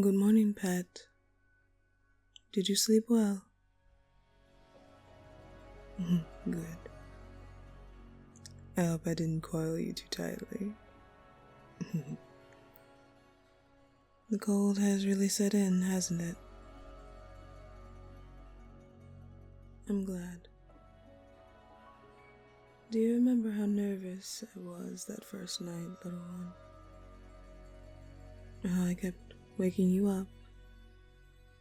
Good morning, pet. Did you sleep well? Good. I hope I didn't coil you too tightly. The cold has really set in, hasn't it? I'm glad. Do you remember how nervous I was that first night, little one? How I kept waking you up,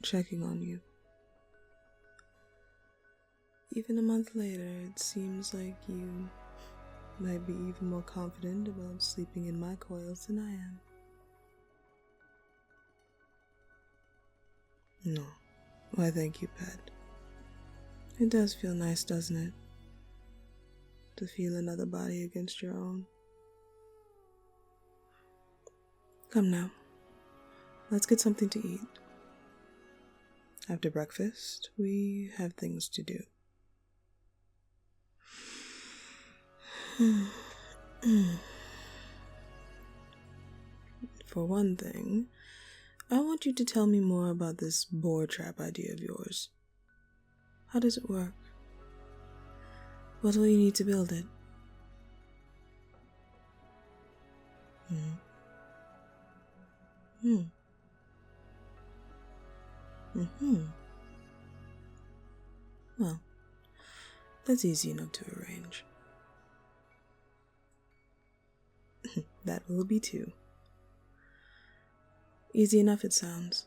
checking on you. Even a month later, it seems like you might be even more confident about sleeping in my coils than I am. No. Why, thank you, pet. It does feel nice, doesn't it? To feel another body against your own. Come now. Let's get something to eat. After breakfast, we have things to do. For one thing, I want you to tell me more about this boar trap idea of yours. How does it work? What will you need to build it? Well, that's easy enough to arrange. That will be two. Easy enough it sounds.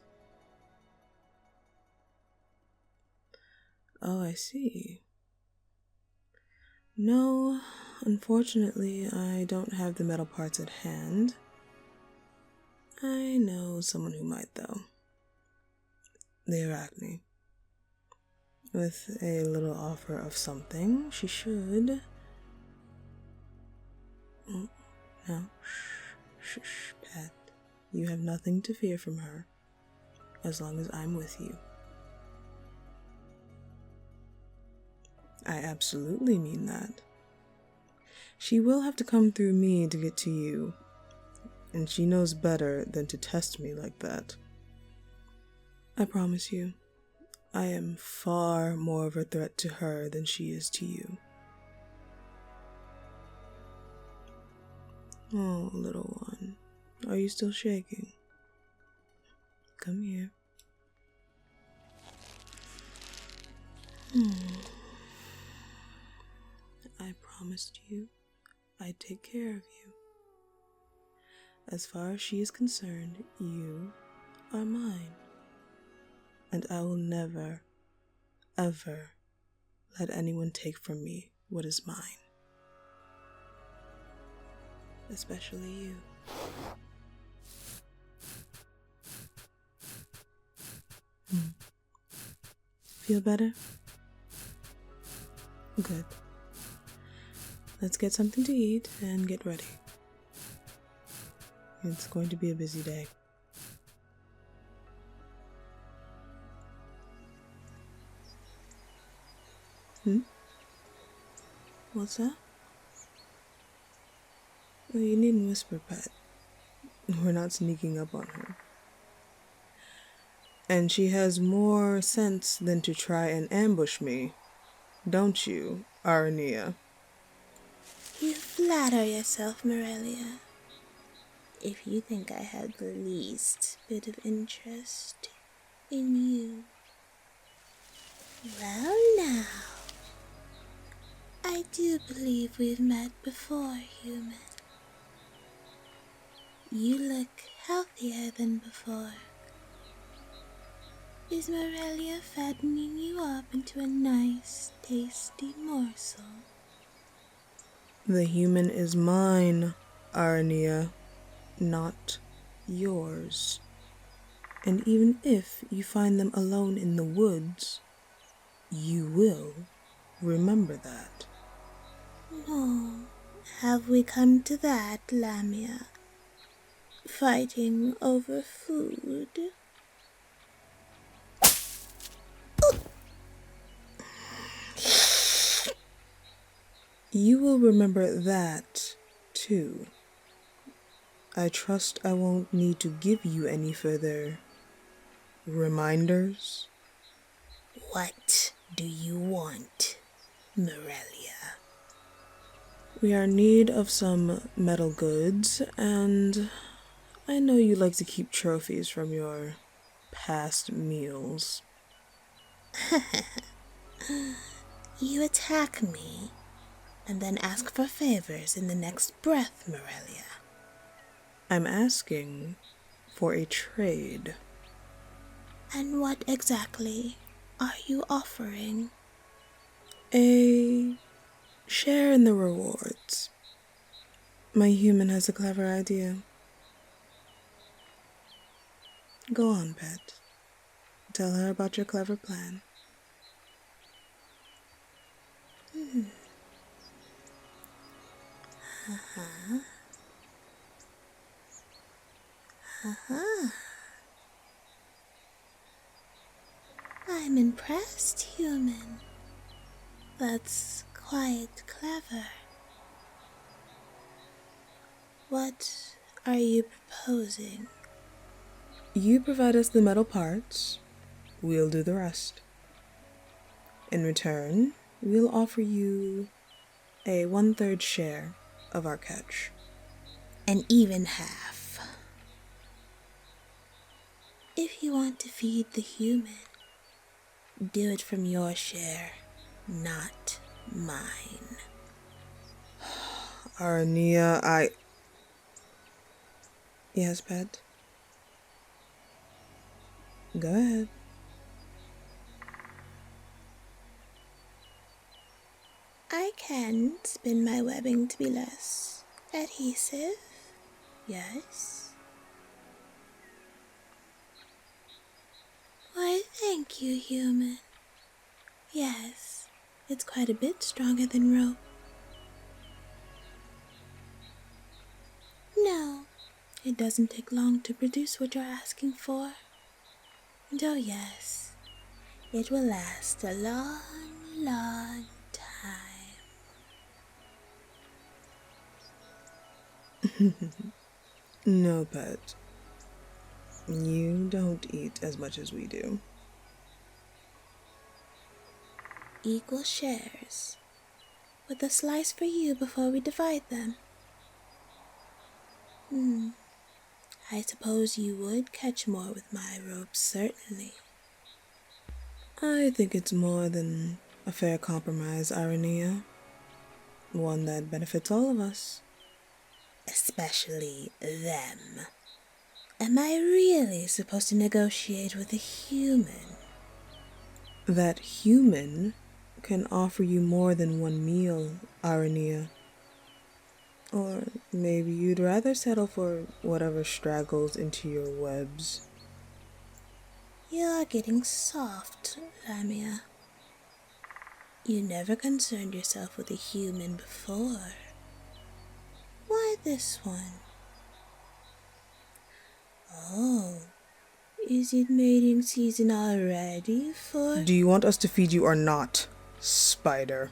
Oh, I see. No, unfortunately, I don't have the metal parts at hand. I know someone who might, though. The Arachne. With a little offer of something, she should... Oh, no, shh, pet. You have nothing to fear from her, as long as I'm with you. I absolutely mean that. She will have to come through me to get to you, and she knows better than to test me like that. I promise you, I am far more of a threat to her than she is to you. Oh, little one, are you still shaking? Come here. I promised you I'd take care of you. As far as she is concerned, you are mine. And I will never, ever let anyone take from me what is mine. Especially you. Feel better? Good. Let's get something to eat and get ready. It's going to be a busy day. What's that? Well, you needn't whisper, pet. We're not sneaking up on her. And she has more sense than to try and ambush me. Don't you, Aronia? You flatter yourself, Morelia. If you think I had the least bit of interest in you. Well now, I do believe we've met before, human. You look healthier than before. Is Morelia fattening you up into a nice, tasty morsel? The human is mine, Aronia, not yours. And even if you find them alone in the woods, you will remember that. Oh, have we come to that, Lamia? Fighting over food? You will remember that, too. I trust I won't need to give you any further Reminders? What do you want, Morelia? We are in need of some metal goods, and I know you like to keep trophies from your past meals. You attack me, and then ask for favors in the next breath, Morelia. I'm asking for a trade. And what exactly are you offering? A share in the rewards. My human has a clever idea. Go on, pet. Tell her about your clever plan. I'm impressed, human. That's quite clever. What are you proposing? You provide us the metal parts, we'll do the rest. In return, we'll offer you a 1/3 share of our catch. An even half. If you want to feed the human, do it from your share, not mine. Aronia, Yes, pet? Go ahead. I can spin my webbing to be less adhesive, yes. Why, thank you, human. Yes, it's quite a bit stronger than rope. No, it doesn't take long to produce what you're asking for. And oh yes, it will last a long, long time. No, pet. You don't eat as much as we do. Equal shares, with a slice for you before we divide them. I suppose you would catch more with my rope, certainly. I think it's more than a fair compromise, Aronia. One that benefits all of us. Especially them. Am I really supposed to negotiate with a human? That human can offer you more than one meal, Aronia. Or maybe you'd rather settle for whatever straggles into your webs. You're getting soft, Lamia. You never concerned yourself with a human before. Why this one? Oh, is it mating season already for... Do you want us to feed you or not, spider?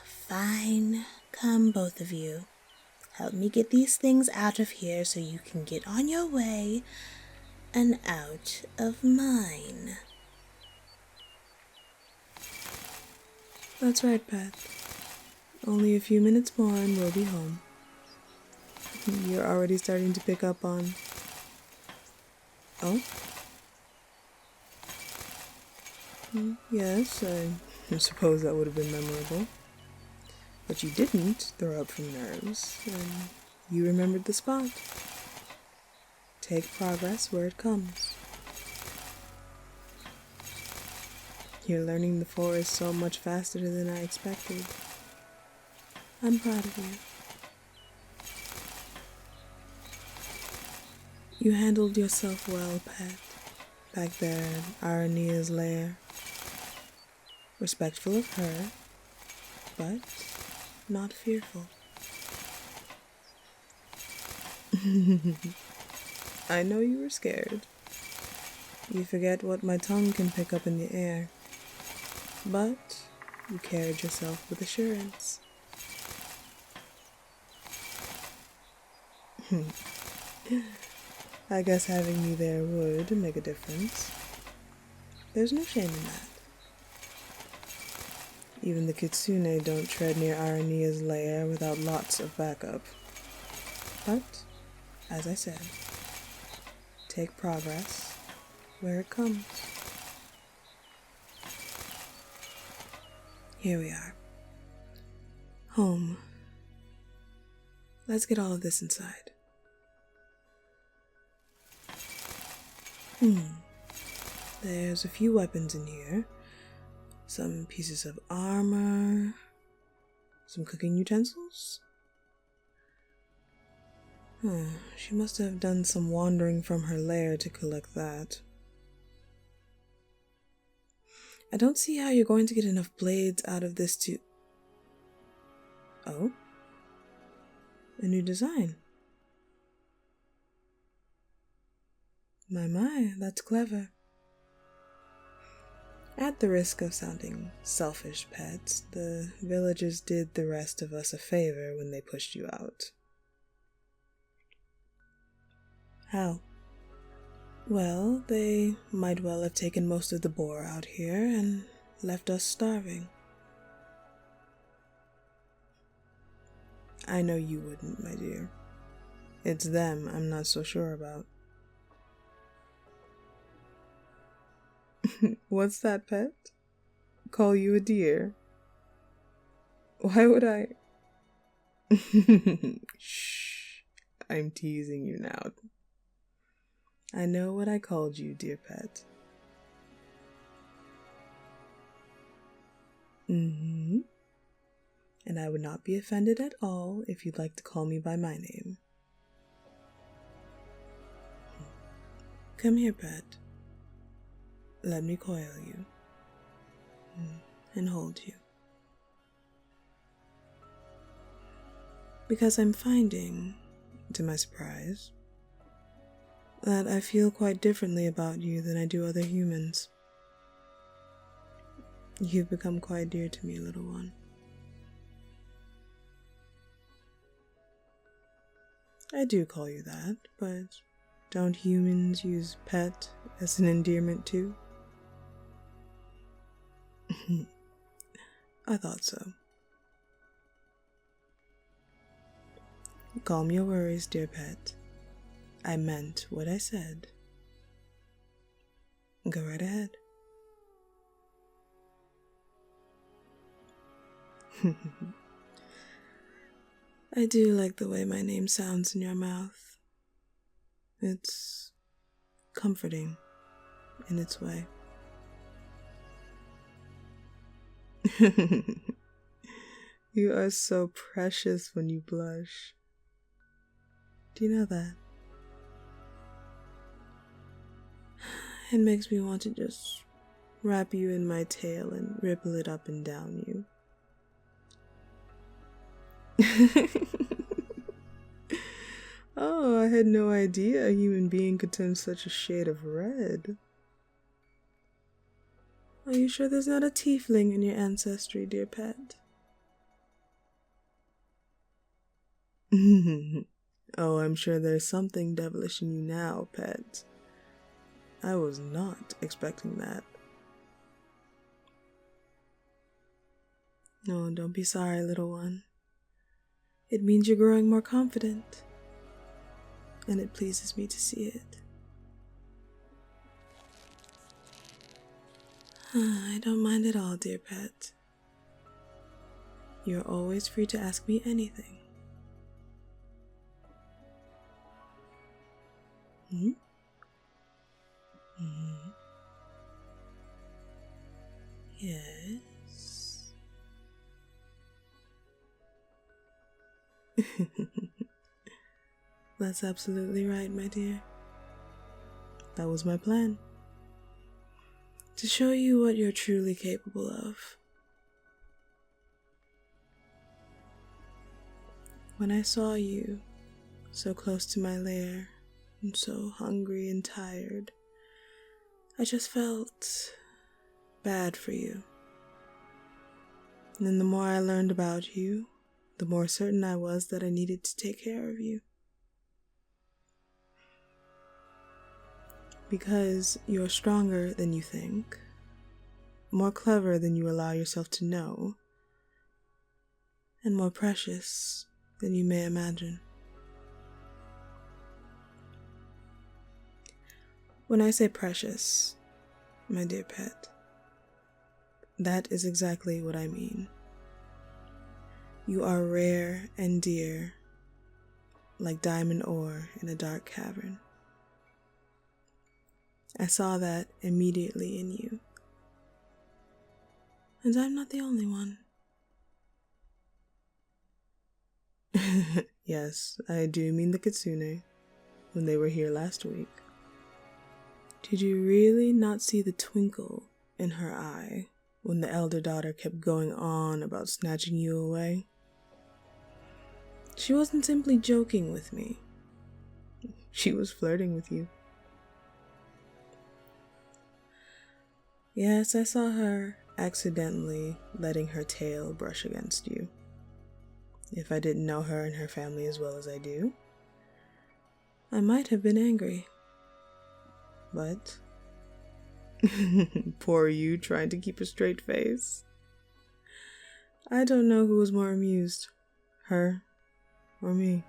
Fine, come both of you. Help me get these things out of here so you can get on your way and out of mine. That's right, Pat. Only a few minutes more and we'll be home. You're already starting to pick up on... Oh? Yes, I suppose that would have been memorable. But you didn't throw up from nerves, and you remembered the spot. Take progress where it comes. You're learning the forest so much faster than I expected. I'm proud of you. You handled yourself well, Pat, back there at Aronia's lair. Respectful of her, but not fearful. I know you were scared. You forget what my tongue can pick up in the air. But you carried yourself with assurance. I guess having me there would make a difference. There's no shame in that. Even the kitsune don't tread near Aronia's lair without lots of backup. But, as I said, take progress where it comes. Here we are. Home. Let's get all of this inside. There's a few weapons in here. Some pieces of armor. Some cooking utensils. She must have done some wandering from her lair to collect that. I don't see how you're going to get enough blades out of this to... Oh? A new design. My, that's clever. At the risk of sounding selfish, pets, the villagers did the rest of us a favor when they pushed you out. How? Well, they might well have taken most of the boar out here and left us starving. I know you wouldn't, my dear. It's them I'm not so sure about. What's that, pet? Call you a deer? Why would I? Shh. I'm teasing you now. I know what I called you, dear pet. And I would not be offended at all if you'd like to call me by my name. Come here, pet. Let me coil you and hold you. Because I'm finding, to my surprise, that I feel quite differently about you than I do other humans. You've become quite dear to me, little one. I do call you that, but don't humans use pet as an endearment too? I thought so. Calm your worries, dear pet. I meant what I said. Go right ahead. I do like the way my name sounds in your mouth. It's comforting in its way. You are so precious when you blush. Do you know that? It makes me want to just wrap you in my tail and ripple it up and down you. Oh, I had no idea a human being could turn such a shade of red. Are you sure there's not a tiefling in your ancestry, dear pet? Oh, I'm sure there's something devilish in you now, pet. I was not expecting that. No, don't be sorry, little one. It means you're growing more confident, and it pleases me to see it. I don't mind at all, dear pet. You're always free to ask me anything. Yes. That's absolutely right, my dear. That was my plan. To show you what you're truly capable of. When I saw you so close to my lair and so hungry and tired, I just felt bad for you. And then the more I learned about you, the more certain I was that I needed to take care of you. Because you're stronger than you think, more clever than you allow yourself to know, and more precious than you may imagine. When I say precious, my dear pet, that is exactly what I mean. You are rare and dear, like diamond ore in a dark cavern. I saw that immediately in you. And I'm not the only one. Yes, I do mean the kitsune, when they were here last week. Did you really not see the twinkle in her eye when the elder daughter kept going on about snatching you away? She wasn't simply joking with me. She was flirting with you. Yes, I saw her accidentally letting her tail brush against you. If I didn't know her and her family as well as I do, I might have been angry. But poor you trying to keep a straight face. I don't know who was more amused, her or me.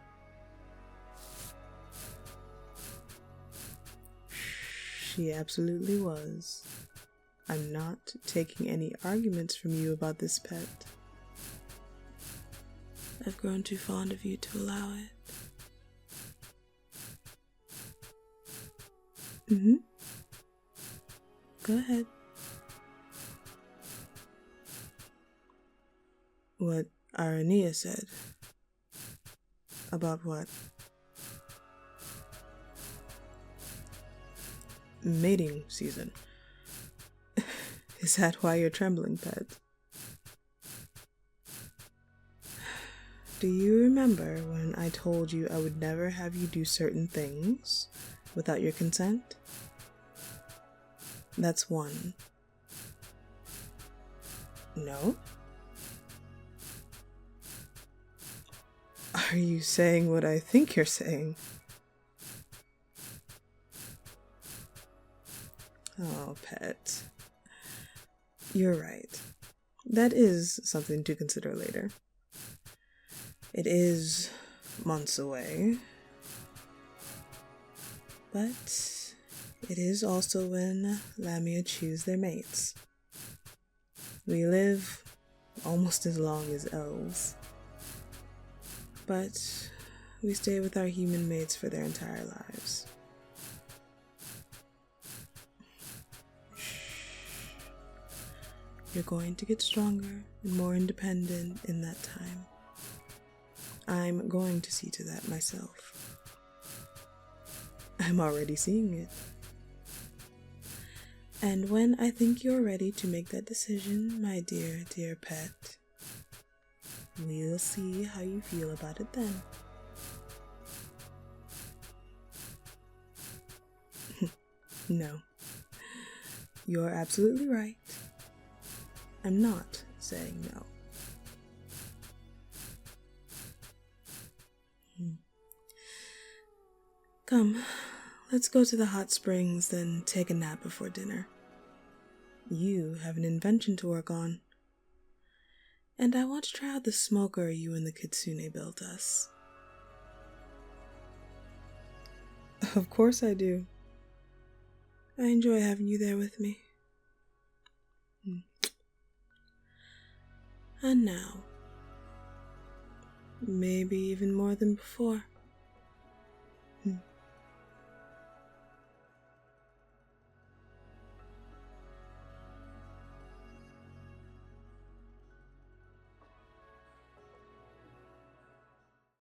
She absolutely was. I'm not taking any arguments from you about this pet. I've grown too fond of you to allow it. Go ahead. What Aronia said. About what? Mating season. Is that why you're trembling, pet? Do you remember when I told you I would never have you do certain things without your consent? That's one. No? Are you saying what I think you're saying? Oh, pet. You're right. That is something to consider later. It is months away. But it is also when Lamia choose their mates. We live almost as long as elves. But we stay with our human mates for their entire lives. You're going to get stronger and more independent in that time. I'm going to see to that myself. I'm already seeing it. And when I think you're ready to make that decision, my dear, dear pet, we'll see how you feel about it then. No, you're absolutely right. I'm not saying no. Come, let's go to the hot springs, then take a nap before dinner. You have an invention to work on. And I want to try out the smoker you and the kitsune built us. Of course I do. I enjoy having you there with me. And now, maybe even more than before,